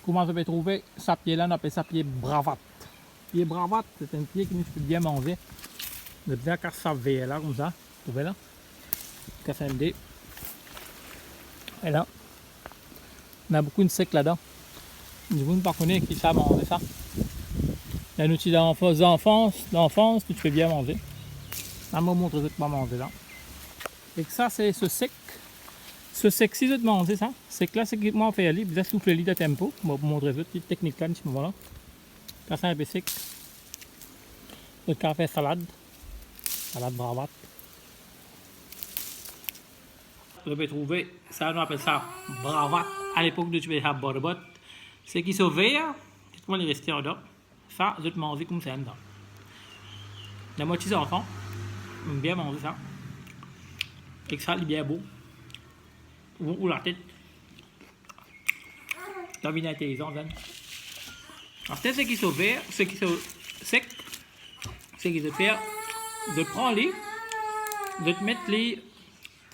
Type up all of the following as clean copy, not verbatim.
Comment je vais trouver ça pied-là? On appelle ça pied bravate. Pied bravate, c'est un pied que nous peut bien manger. De bien casser ça vert là, comme ça. Vous voyez là? Casser un dé. Et là, on a beaucoup de sec là-dedans. Vous ne pas connaître qui ça manger ça. Il y a un outil d'enfance que tu peux bien manger. Ça me montre que tu peux manger là. Et que ça, c'est ce sec. Ce sec, si je te manger ça, c'est que là, c'est que moi, on fait aller, vous souffle le lit de tempo. Je vais vous montrer cette petite technique là, à ce moment-là. Quand c'est un peu sec, le café salade bravate. Je vais trouver, ça, on appelle ça bravate. À l'époque, tu faisais ça borbotte. C'est qui sont verts, tout le monde est resté en dedans. Ça, je te manger comme ça dedans. La moitié des enfants aiment bien manger ça. Et que ça, il est bien beau. Ou la tête. T'as bien intelligent, Zen. Alors, peut-être ceux qui sont verts, ceux qui sont secs, c'est qu'ils te faire de prendre les, de te mettre les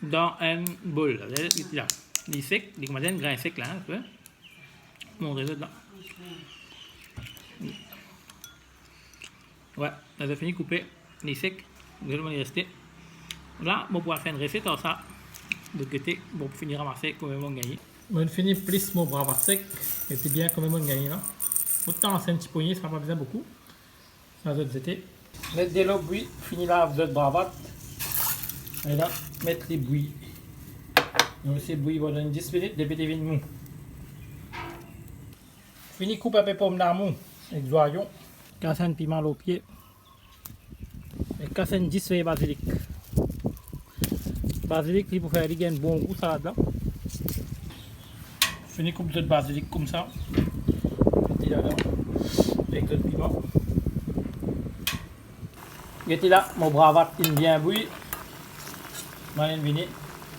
dans un bol. Là, les secs, les grains grains secs là, tu vois. Montrer ça là. Ouais, on a fini de couper les secs. Vous allez rester. Là, on va pouvoir faire une recette en ça. De côté, pour finir à ramasser quand même on gagne. On finit plus mon bras sec, et c'est bien quand même on gagne là. Autant c'est un petit poignet, ça n'a pas besoin beaucoup. Ça va être mettre des lots bouillis, fini là, vous êtes bravate. Et là, mettre les bouillis. Donc c'est bouilli pendant 10 minutes, des petits vins mou. Fini coupe un peu pomme d'amour avec du oignon. Casser un piment au pied. Et casser un 10 feuilles basilic. Basilic, il faut faire un bon goût salade là. Fini coupe de basilic comme ça. Mettez là-dedans. Avec le piment. Mettez là, mon bravate il bien bouilli. Maintenant vini.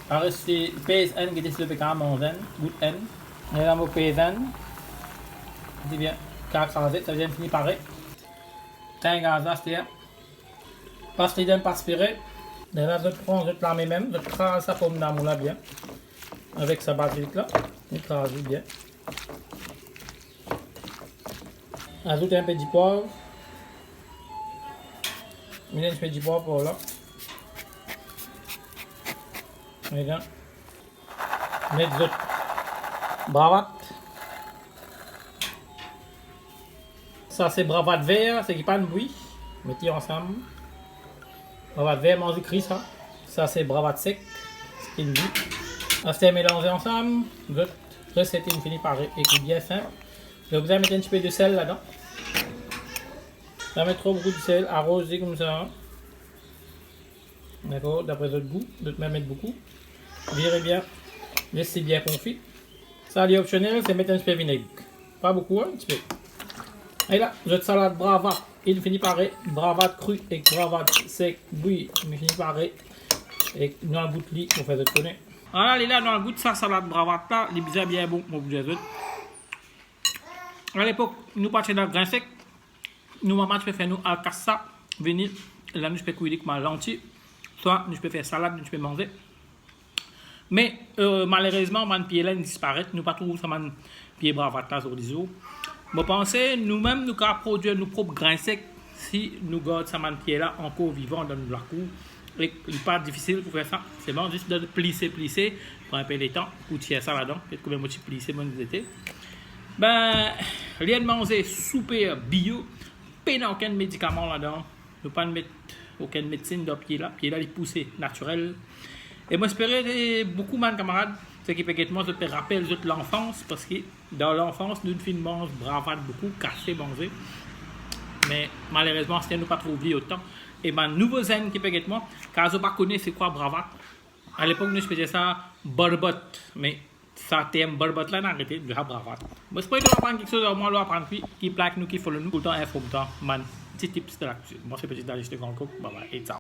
Arrêtez pèse un qui est sur le pécan mondaine, goût un. Et là mon pèse un. C'est bien. Quand ça vient finir pareil. Un gaz là, c'est pastille d'un aspiré. Et là, je prends, je la mets même, je crase sa pomme d'amour là bien. Avec sa basilic là. Je crase bien. Ajoute un peu de poivre. Je mets un peu de poivre pour là. Et là. Mettre de bravate. Ça c'est bravate vert, c'est qui pas de bruit. Mettez ensemble. Bravate vert, manger gris ça. Ça c'est bravate sec. Ce qui est dit. Après mélanger ensemble. Votre recette est finie par écrire bien simple. Je vais vous mettre un petit peu de sel là-dedans. Ça met trop beaucoup de sel, arroser comme ça. D'accord, d'après votre goût. De même mettre beaucoup. Virez bien. Laissez bien confit. Ça, est optionnel, c'est mettre un petit peu de vinaigre. Pas beaucoup, hein, un petit peu. Et là, votre salade bravate, il finit par bravate crue et bravate sec, bouillie, il finit par et dans le goût de lit, pour faire de connaître. Voilà, il est là dans le goût de sa salade bravate là, il est bien bon pour vous dire. À l'époque, nous partions dans le grain sec, nous maman tu peux faire nous à cassa, venir, là nous peux cuire comme lentille, soit nous peux faire salade, nous peux manger. Mais malheureusement, mon pied là disparaît, nous pas trouver ça mon pied bravate là sur les eaux. Je pense nous-mêmes, nous pouvons produire nos propres grains secs si nous gardons ça pied là encore vivant dans la cour. Et il n'est pas difficile pour faire ça. C'est bon, juste de plisser, prendre un peu de temps pour tirer ça là-dedans. Peut-être combien de plisser, mon été. Ben, rien de manger super bio, pas aucun médicament là-dedans. Nous ne pas mettre aucune médecine dans le pied là. Pied là, il pousse naturel. Et moi, j'espère beaucoup de camarades. Ce qui peut être moi, je peux rappeler de l'enfance, parce que dans l'enfance, nous ne mange bravade beaucoup, caché, manger. Mais malheureusement, c'est nous pas trop oublié autant. Et ma nouveau zen qui peut être moi, car je ne connais pas c'est quoi bravade. À l'époque, nous faisons ça borbotte, mais ça thème borbotte là, n'a arrêté de la bravade. Moi, j'espère que vous apprendre quelque chose, au moins, vous apprendre qui plaque nous, qui follow nous, tout le temps, info, tout le temps, man, petit tips de la culture. Moi, c'est petit dans les cheveux, bye bye, et ciao.